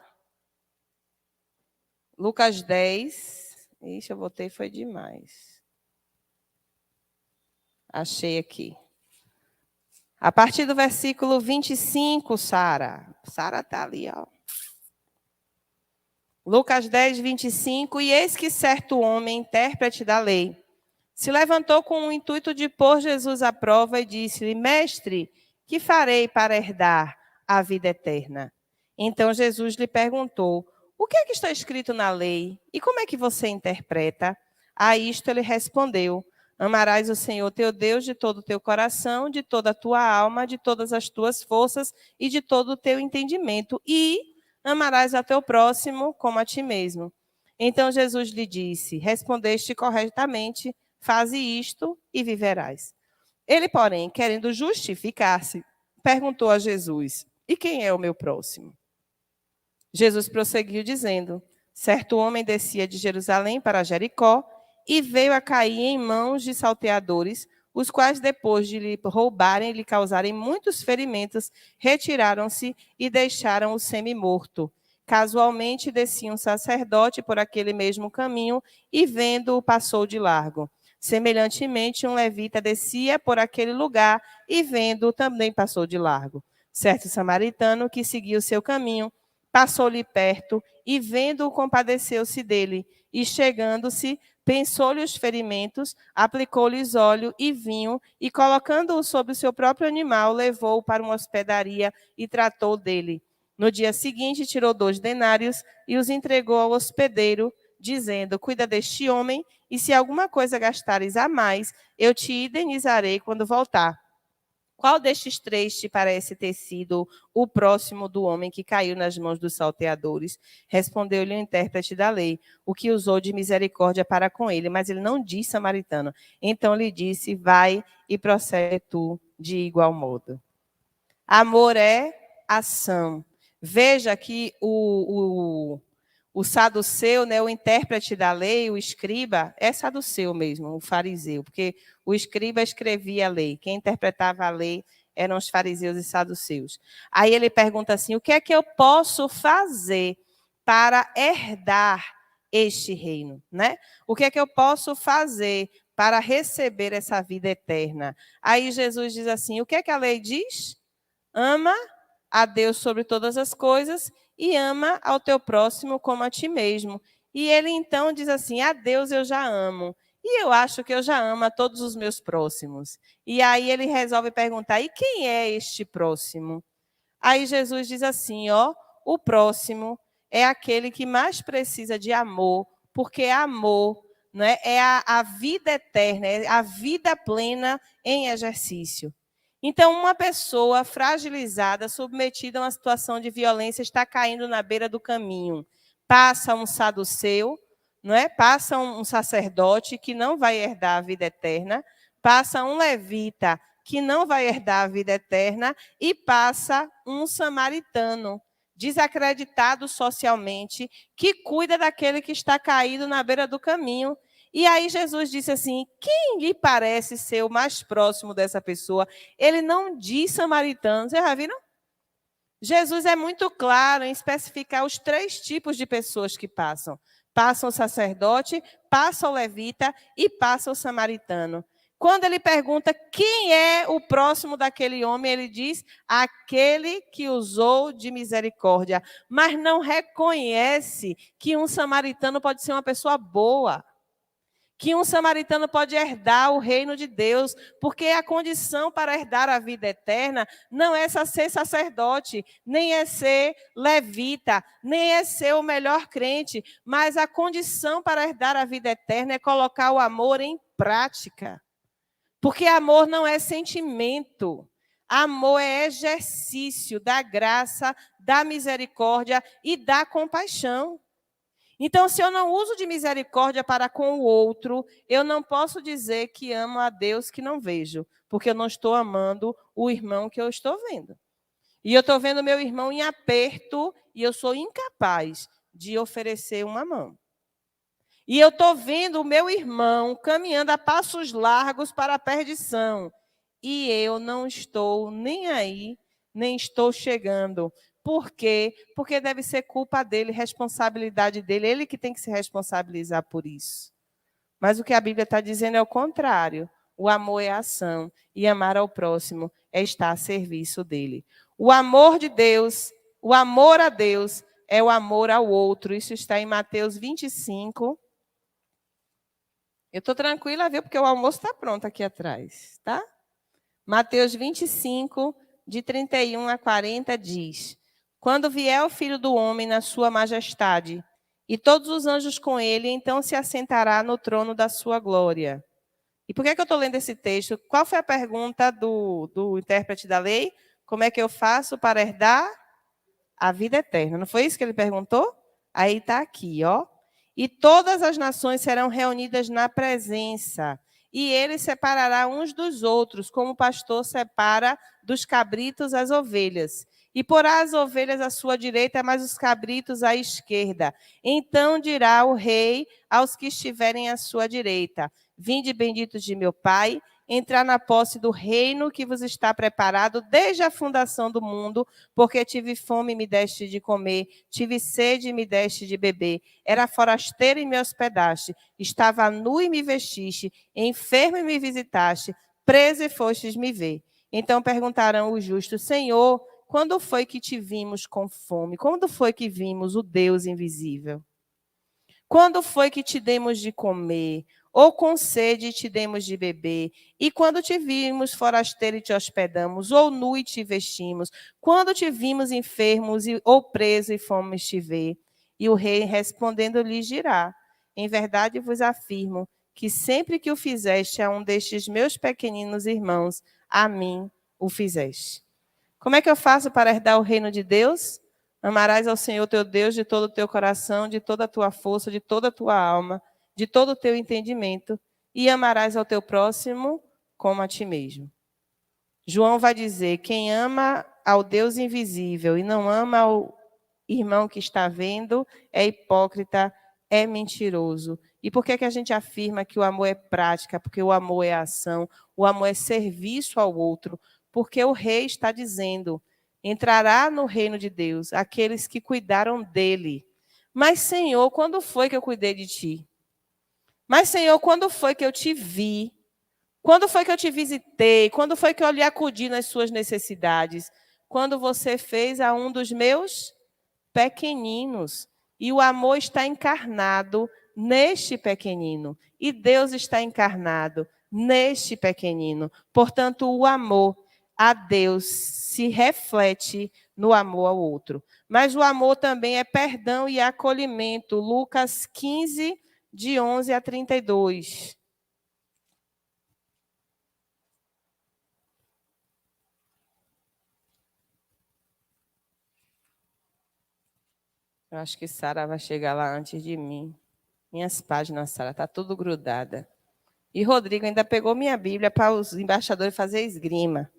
Lucas 10. Ixi, eu botei, foi demais. Achei aqui. A partir do versículo 25, Sara. Sara está ali, ó. Lucas 10, 25. E eis que certo homem, intérprete da lei, se levantou com o intuito de pôr Jesus à prova e disse-lhe: Mestre, que farei para herdar a vida eterna? Então Jesus lhe perguntou: O que é que está escrito na lei? E como é que você interpreta? A isto ele respondeu: Amarás o Senhor teu Deus de todo o teu coração, de toda a tua alma, de todas as tuas forças e de todo o teu entendimento. E amarás ao teu próximo como a ti mesmo. Então Jesus lhe disse: Respondeste corretamente, faze isto e viverás. Ele, porém, querendo justificar-se, perguntou a Jesus: E quem é o meu próximo? Jesus prosseguiu dizendo: Certo homem descia de Jerusalém para Jericó e veio a cair em mãos de salteadores, os quais, depois de lhe roubarem e lhe causarem muitos ferimentos, retiraram-se e deixaram o semi-morto. Casualmente descia um sacerdote por aquele mesmo caminho e, vendo-o, passou de largo. Semelhantemente, um levita descia por aquele lugar e, vendo-o, também passou de largo. Certo samaritano que seguia o seu caminho passou-lhe perto e, vendo-o, compadeceu-se dele. E, chegando-se, pensou-lhe os ferimentos, aplicou-lhes óleo e vinho, e, colocando-o sobre o seu próprio animal, levou-o para uma hospedaria e tratou dele. No dia seguinte, tirou 2 denários e os entregou ao hospedeiro, dizendo: Cuida deste homem, e se alguma coisa gastares a mais, eu te indenizarei quando voltar. Qual destes 3 te parece ter sido o próximo do homem que caiu nas mãos dos salteadores? Respondeu-lhe o intérprete da lei, o que usou de misericórdia para com ele, mas ele não disse samaritano. Então lhe disse: Vai e procede tu de igual modo. Amor é ação. Veja que o saduceu, né, o intérprete da lei, o escriba, é saduceu mesmo, o fariseu, porque o escriba escrevia a lei, quem interpretava a lei eram os fariseus e saduceus. Aí ele pergunta assim: o que é que eu posso fazer para herdar este reino, né? O que é que eu posso fazer para receber essa vida eterna? Aí Jesus diz assim: o que é que a lei diz? Ama a Deus sobre todas as coisas e ama ao teu próximo como a ti mesmo. E ele então diz assim: a Deus eu já amo. E eu acho que eu já amo a todos os meus próximos. E aí ele resolve perguntar: e quem é este próximo? Aí Jesus diz assim, ó, o próximo é aquele que mais precisa de amor, porque amor, né, é a vida eterna, é a vida plena em exercício. Então, uma pessoa fragilizada, submetida a uma situação de violência, está caindo na beira do caminho. Passa um saduceu, não é? Passa um sacerdote que não vai herdar a vida eterna, passa um levita que não vai herdar a vida eterna e passa um samaritano desacreditado socialmente, que cuida daquele que está caído na beira do caminho. E aí Jesus disse assim, quem lhe parece ser o mais próximo dessa pessoa? Ele não diz samaritano, vocês já viram? Jesus é muito claro em especificar os 3 tipos de pessoas que passam. Passa o sacerdote, passa o levita e passa o samaritano. Quando ele pergunta quem é o próximo daquele homem, ele diz, aquele que usou de misericórdia, mas não reconhece que um samaritano pode ser uma pessoa boa, que um samaritano pode herdar o reino de Deus, porque a condição para herdar a vida eterna não é ser sacerdote, nem é ser levita, nem é ser o melhor crente, mas a condição para herdar a vida eterna é colocar o amor em prática. Porque amor não é sentimento. Amor é exercício da graça, da misericórdia e da compaixão. Então, se eu não uso de misericórdia para com o outro, eu não posso dizer que amo a Deus que não vejo, porque eu não estou amando o irmão que eu estou vendo. E eu estou vendo meu irmão em aperto e eu sou incapaz de oferecer uma mão. E eu estou vendo o meu irmão caminhando a passos largos para a perdição. E eu não estou nem aí, nem estou chegando. Por quê? Porque deve ser culpa dele, responsabilidade dele. Ele que tem que se responsabilizar por isso. Mas o que a Bíblia está dizendo é o contrário. O amor é ação. E amar ao próximo é estar a serviço dele. O amor de Deus, o amor a Deus, é o amor ao outro. Isso está em Mateus 25. Eu estou tranquila, viu? Porque o almoço está pronto aqui atrás, tá? Mateus 25, de 31 a 40, diz: Quando vier o Filho do Homem na sua majestade, e todos os anjos com ele, então se assentará no trono da sua glória. E por que eu estou lendo esse texto? Qual foi a pergunta do intérprete da lei? Como é que eu faço para herdar a vida eterna? Não foi isso que ele perguntou? Aí está aqui, ó. E todas as nações serão reunidas na presença, e ele separará uns dos outros, como o pastor separa dos cabritos as ovelhas. E porá as ovelhas à sua direita, mas os cabritos à esquerda. Então dirá o rei aos que estiverem à sua direita: Vinde benditos de meu Pai, entrar na posse do reino que vos está preparado desde a fundação do mundo, porque tive fome e me deste de comer, tive sede e me deste de beber, era forasteiro e me hospedaste, estava nu e me vestiste, enfermo e me visitaste, preso e fostes me ver. Então perguntarão os justos: Senhor, quando foi que te vimos com fome? Quando foi que vimos o Deus invisível? Quando foi que te demos de comer? Ou com sede te demos de beber? E quando te vimos forasteiro e te hospedamos? Ou nu e te vestimos? Quando te vimos enfermos ou preso e fomos te ver? E o rei respondendo lhes dirá: Em verdade vos afirmo que sempre que o fizeste a um destes meus pequeninos irmãos, a mim o fizeste. Como é que eu faço para herdar o reino de Deus? Amarás ao Senhor teu Deus de todo o teu coração, de toda a tua força, de toda a tua alma, de todo o teu entendimento, e amarás ao teu próximo como a ti mesmo. João vai dizer: quem ama ao Deus invisível e não ama ao irmão que está vendo, é hipócrita, é mentiroso. E por que a gente afirma que o amor é prática? Porque o amor é ação, o amor é serviço ao outro. Porque o rei está dizendo: entrará no reino de Deus aqueles que cuidaram dele. Mas, Senhor, quando foi que eu cuidei de ti? Mas, Senhor, quando foi que eu te vi? Quando foi que eu te visitei? Quando foi que eu lhe acudi nas suas necessidades? Quando você fez a um dos meus pequeninos. E o amor está encarnado neste pequenino. E Deus está encarnado neste pequenino. Portanto, o amor a Deus se reflete no amor ao outro. Mas o amor também é perdão e acolhimento. Lucas 15, de 11 a 32. Eu acho que Sara vai chegar lá antes de mim. Minhas páginas, Sara, está tudo grudada. E Rodrigo ainda pegou minha Bíblia para os embaixadores fazer esgrima.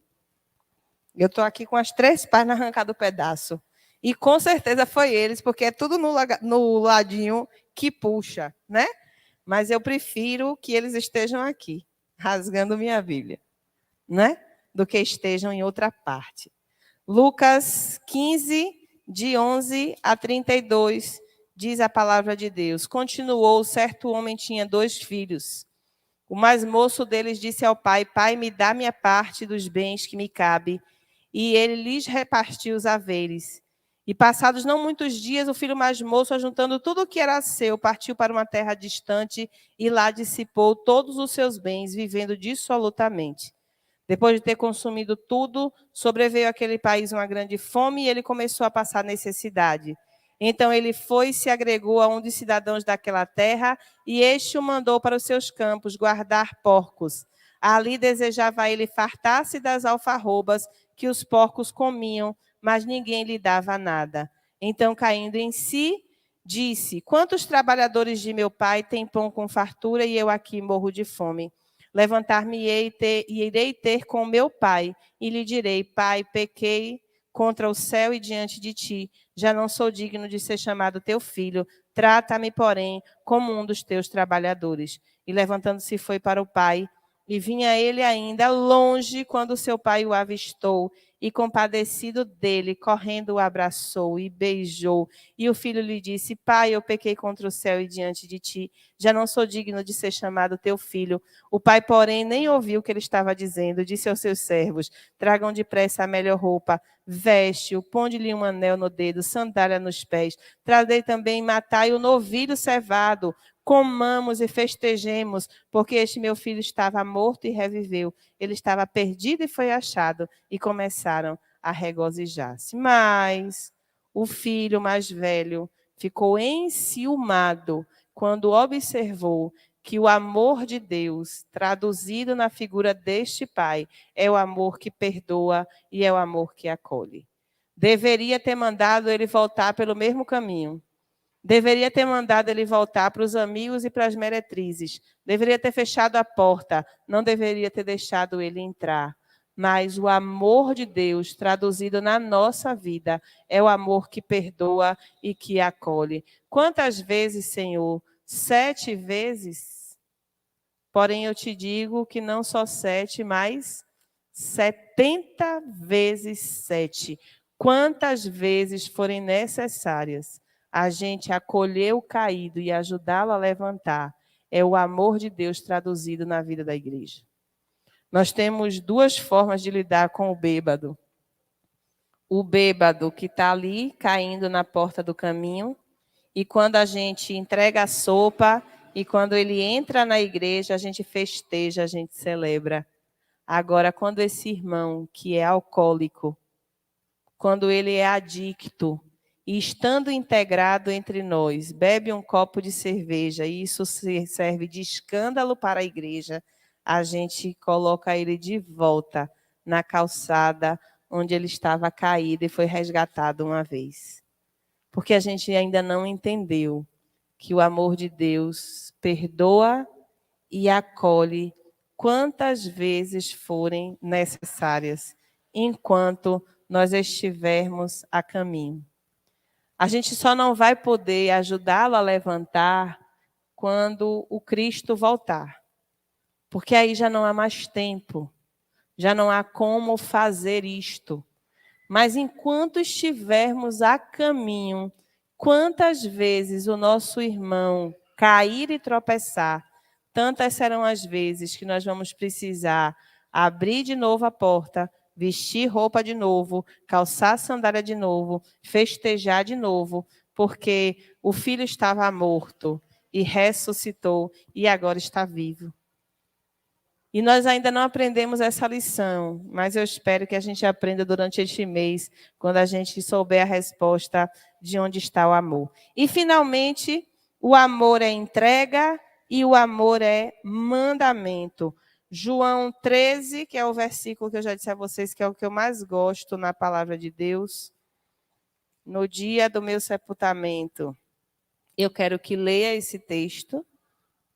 Eu estou aqui com as 3 páginas arrancadas do pedaço. E com certeza foi eles, porque é tudo no ladinho que puxa, né? Mas eu prefiro que eles estejam aqui, rasgando minha Bíblia, né? Do que estejam em outra parte. Lucas 15, de 11 a 32, diz a palavra de Deus. Continuou, certo homem tinha 2 filhos. O mais moço deles disse ao pai, pai, me dá minha parte dos bens que me cabe. E ele lhes repartiu os haveres. E passados não muitos dias, o filho mais moço, ajuntando tudo o que era seu, partiu para uma terra distante e lá dissipou todos os seus bens, vivendo dissolutamente. Depois de ter consumido tudo, sobreveio àquele país uma grande fome e ele começou a passar necessidade. Então ele foi e se agregou a um dos cidadãos daquela terra e este o mandou para os seus campos guardar porcos. Ali desejava ele fartar-se das alfarrobas que os porcos comiam, mas ninguém lhe dava nada. Então, caindo em si, disse, quantos trabalhadores de meu pai têm pão com fartura e eu aqui morro de fome? Levantar-me-ei e irei ter com meu pai, e lhe direi, pai, pequei contra o céu e diante de ti, já não sou digno de ser chamado teu filho, trata-me, porém, como um dos teus trabalhadores. E levantando-se foi para o pai, e vinha ele ainda longe quando seu pai o avistou, e compadecido dele, correndo o abraçou e beijou. E o filho lhe disse, pai, eu pequei contra o céu e diante de ti, já não sou digno de ser chamado teu filho. O pai, porém, nem ouviu o que ele estava dizendo, disse aos seus servos, tragam depressa a melhor roupa, veste-o, ponde-lhe um anel no dedo, sandália nos pés, trazei também e matai o novilho cevado, comamos e festejemos, porque este meu filho estava morto e reviveu, ele estava perdido e foi achado, e começaram a regozijar-se. Mas o filho mais velho ficou enciumado quando observou que o amor de Deus, traduzido na figura deste pai, é o amor que perdoa e é o amor que acolhe. Deveria ter mandado ele voltar pelo mesmo caminho. Deveria ter mandado ele voltar para os amigos e para as meretrizes. Deveria ter fechado a porta. Não deveria ter deixado ele entrar. Mas o amor de Deus, traduzido na nossa vida, é o amor que perdoa e que acolhe. Quantas vezes, Senhor? 7 vezes? Porém, eu te digo que não só 7, mas 70 vezes 7. Quantas vezes forem necessárias a gente acolher o caído e ajudá-lo a levantar, é o amor de Deus traduzido na vida da igreja. Nós temos 2 formas de lidar com o bêbado. O bêbado que está ali, caindo na porta do caminho, e quando a gente entrega a sopa, e quando ele entra na igreja, a gente festeja, a gente celebra. Agora, quando esse irmão que é alcoólico, quando ele é adicto, e estando integrado entre nós, bebe um copo de cerveja, e isso serve de escândalo para a igreja, a gente coloca ele de volta na calçada onde ele estava caído e foi resgatado uma vez. Porque a gente ainda não entendeu que o amor de Deus perdoa e acolhe quantas vezes forem necessárias, enquanto nós estivermos a caminho. A gente só não vai poder ajudá-lo a levantar quando o Cristo voltar. Porque aí já não há mais tempo, já não há como fazer isto. Mas enquanto estivermos a caminho, quantas vezes o nosso irmão cair e tropeçar, tantas serão as vezes que nós vamos precisar abrir de novo a porta, vestir roupa de novo, calçar sandália de novo, festejar de novo, porque o filho estava morto e ressuscitou e agora está vivo. E nós ainda não aprendemos essa lição, mas eu espero que a gente aprenda durante este mês, quando a gente souber a resposta de onde está o amor. E, finalmente, o amor é entrega e o amor é mandamento. João 13, que é o versículo que eu já disse a vocês, que é o que eu mais gosto na palavra de Deus. No dia do meu sepultamento, eu quero que leia esse texto.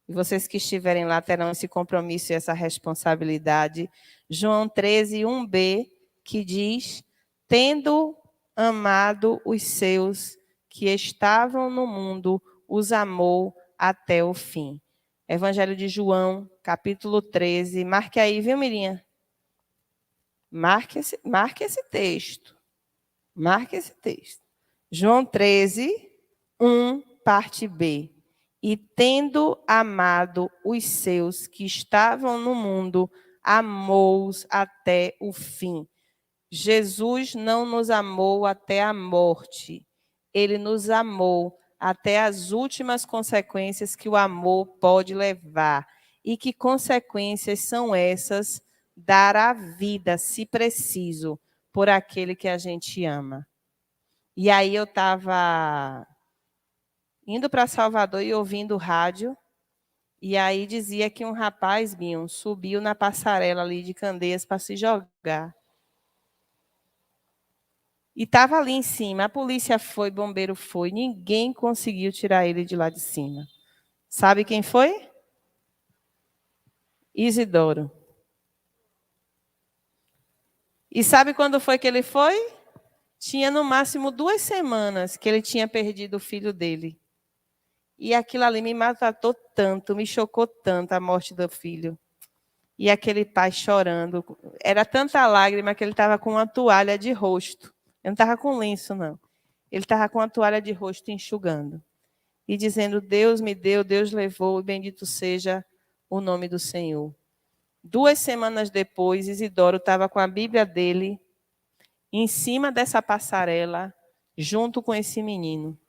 E vocês que estiverem lá terão esse compromisso e essa responsabilidade. João 13, 1b, que diz: tendo amado os seus que estavam no mundo, os amou até o fim. Evangelho de João, capítulo 13. Marque aí, viu, Mirinha? Marque esse texto. Marque esse texto. João 13, 1, parte B. E tendo amado os seus que estavam no mundo, amou-os até o fim. Jesus não nos amou até a morte. Ele nos amou até as últimas consequências que o amor pode levar. E que consequências são essas? Dar a vida, se preciso, por aquele que a gente ama. E aí eu estava indo para Salvador e ouvindo rádio, e aí dizia que um rapaz, Binho, subiu na passarela ali de Candeias para se jogar. E estava ali em cima, a polícia foi, bombeiro foi, ninguém conseguiu tirar ele de lá de cima. Sabe quem foi? Isidoro. E sabe quando foi que ele foi? Tinha no máximo 2 semanas que ele tinha perdido o filho dele. E aquilo ali me maltratou tanto, me chocou tanto a morte do filho. E aquele pai chorando. Era tanta lágrima que ele estava com uma toalha de rosto. Ele não estava com lenço, não. Ele estava com uma toalha de rosto enxugando. E dizendo, Deus me deu, Deus levou, e bendito seja o nome do Senhor. 2 semanas depois, Isidoro estava com a Bíblia dele em cima dessa passarela, junto com esse menino.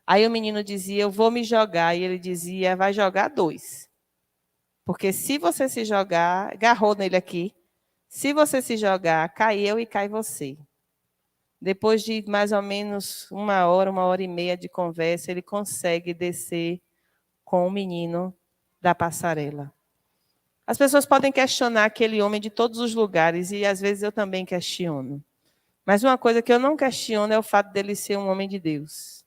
Aí o menino dizia, eu vou me jogar. E ele dizia, vai jogar 2. Porque se você se jogar, agarrou nele aqui, se você se jogar, cai eu e cai você. Depois de mais ou menos 1 hora e meia de conversa, ele consegue descer com o menino da passarela. As pessoas podem questionar aquele homem de todos os lugares, e às vezes eu também questiono. Mas uma coisa que eu não questiono é o fato dele ser um homem de Deus.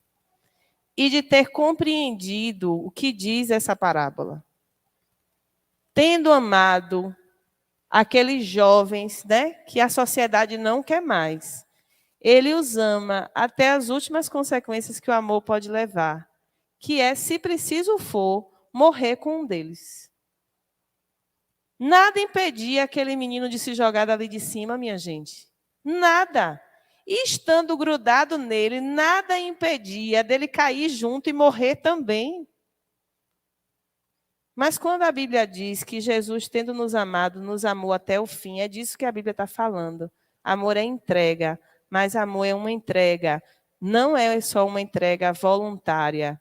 E de ter compreendido o que diz essa parábola. Tendo amado aqueles jovens, né, que a sociedade não quer mais. Ele os ama até as últimas consequências que o amor pode levar, que é, se preciso for, morrer com um deles. Nada impedia aquele menino de se jogar dali de cima, minha gente. Nada. E estando grudado nele, nada impedia dele cair junto e morrer também. Mas quando a Bíblia diz que Jesus, tendo nos amado, nos amou até o fim, é disso que a Bíblia está falando. Amor é entrega, mas amor é uma entrega. Não é só uma entrega voluntária.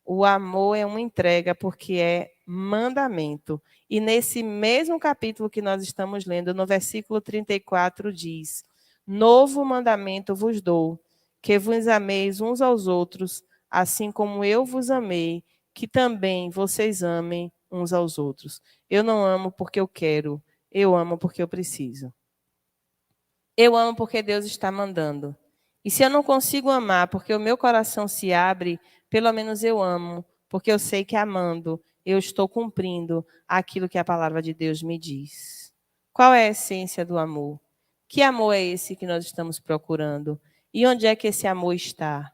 O amor é uma entrega porque é mandamento. E nesse mesmo capítulo que nós estamos lendo, no versículo 34, diz: novo mandamento vos dou, que vos ameis uns aos outros, assim como eu vos amei, que também vocês amem uns aos outros. Eu não amo porque eu quero, eu amo porque eu preciso. Eu amo porque Deus está mandando. E se eu não consigo amar porque o meu coração se abre, pelo menos eu amo, porque eu sei que amando, eu estou cumprindo aquilo que a palavra de Deus me diz. Qual é a essência do amor? Que amor é esse que nós estamos procurando? E onde é que esse amor está?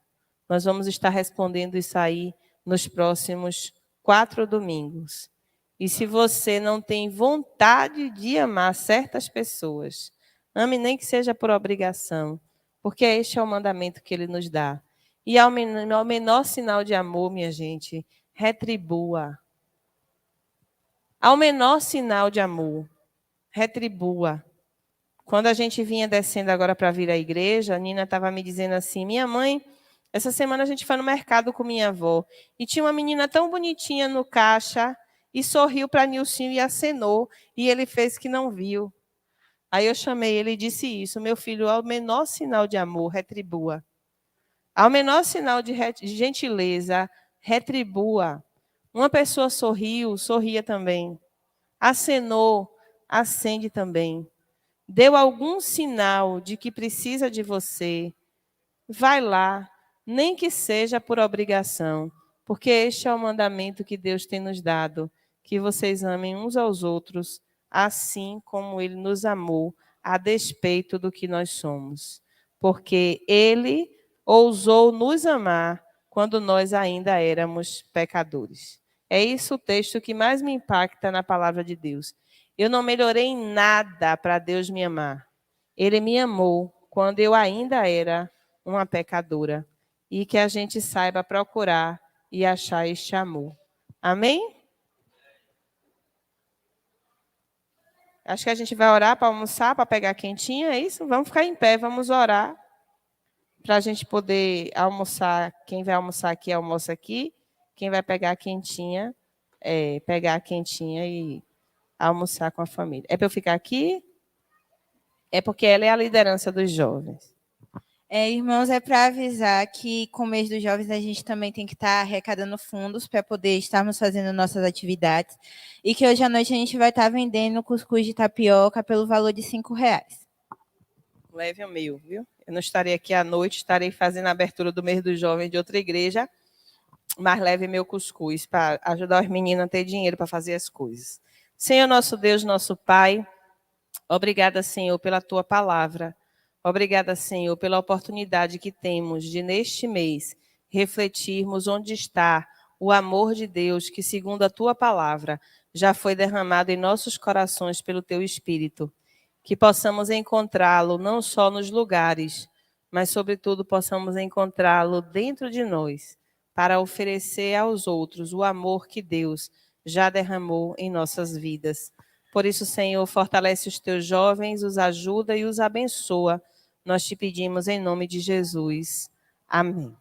Nós vamos estar respondendo isso aí nos próximos 4 domingos. E se você não tem vontade de amar certas pessoas, ame nem que seja por obrigação, porque este é o mandamento que ele nos dá. E ao menor sinal de amor, minha gente, retribua. Ao menor sinal de amor, retribua. Quando a gente vinha descendo agora para vir à igreja, a Nina estava me dizendo assim, minha mãe, essa semana a gente foi no mercado com minha avó, e tinha uma menina tão bonitinha no caixa, e sorriu para Nilcinho e acenou, e ele fez que não viu. Aí eu chamei ele e disse isso: meu filho, ao menor sinal de amor, retribua. Ao menor sinal de gentileza, retribua. Uma pessoa sorriu, sorria também. Acenou, acende também. Deu algum sinal de que precisa de você, vai lá, nem que seja por obrigação, porque este é o mandamento que Deus tem nos dado, que vocês amem uns aos outros, assim como Ele nos amou, a despeito do que nós somos. Porque Ele ousou nos amar quando nós ainda éramos pecadores. É isso o texto que mais me impacta na palavra de Deus. Eu não melhorei em nada para Deus me amar. Ele me amou quando eu ainda era uma pecadora. E que a gente saiba procurar e achar este amor. Amém? Acho que a gente vai orar para almoçar, para pegar quentinha, é isso? Vamos ficar em pé, vamos orar para a gente poder almoçar. Quem vai almoçar aqui, almoça aqui. Quem vai pegar a quentinha, pegar a quentinha e almoçar com a família. É para eu ficar aqui? É porque ela é a liderança dos jovens. Irmãos, é para avisar que com o mês dos jovens a gente também tem que estar arrecadando fundos para poder estarmos fazendo nossas atividades. E que hoje à noite a gente vai estar vendendo cuscuz de tapioca pelo valor de R$5. Leve o meu, viu? Eu não estarei aqui à noite, estarei fazendo a abertura do mês dos jovens de outra igreja, mas leve meu cuscuz para ajudar os meninos a ter dinheiro para fazer as coisas. Senhor nosso Deus, nosso Pai, obrigada, Senhor, pela tua palavra. Obrigada, Senhor, pela oportunidade que temos de, neste mês, refletirmos onde está o amor de Deus que, segundo a tua palavra, já foi derramado em nossos corações pelo teu Espírito. Que possamos encontrá-lo não só nos lugares, mas, sobretudo, possamos encontrá-lo dentro de nós, para oferecer aos outros o amor que Deus já derramou em nossas vidas. Por isso, Senhor, fortalece os teus jovens, os ajuda e os abençoa. Nós te pedimos em nome de Jesus. Amém.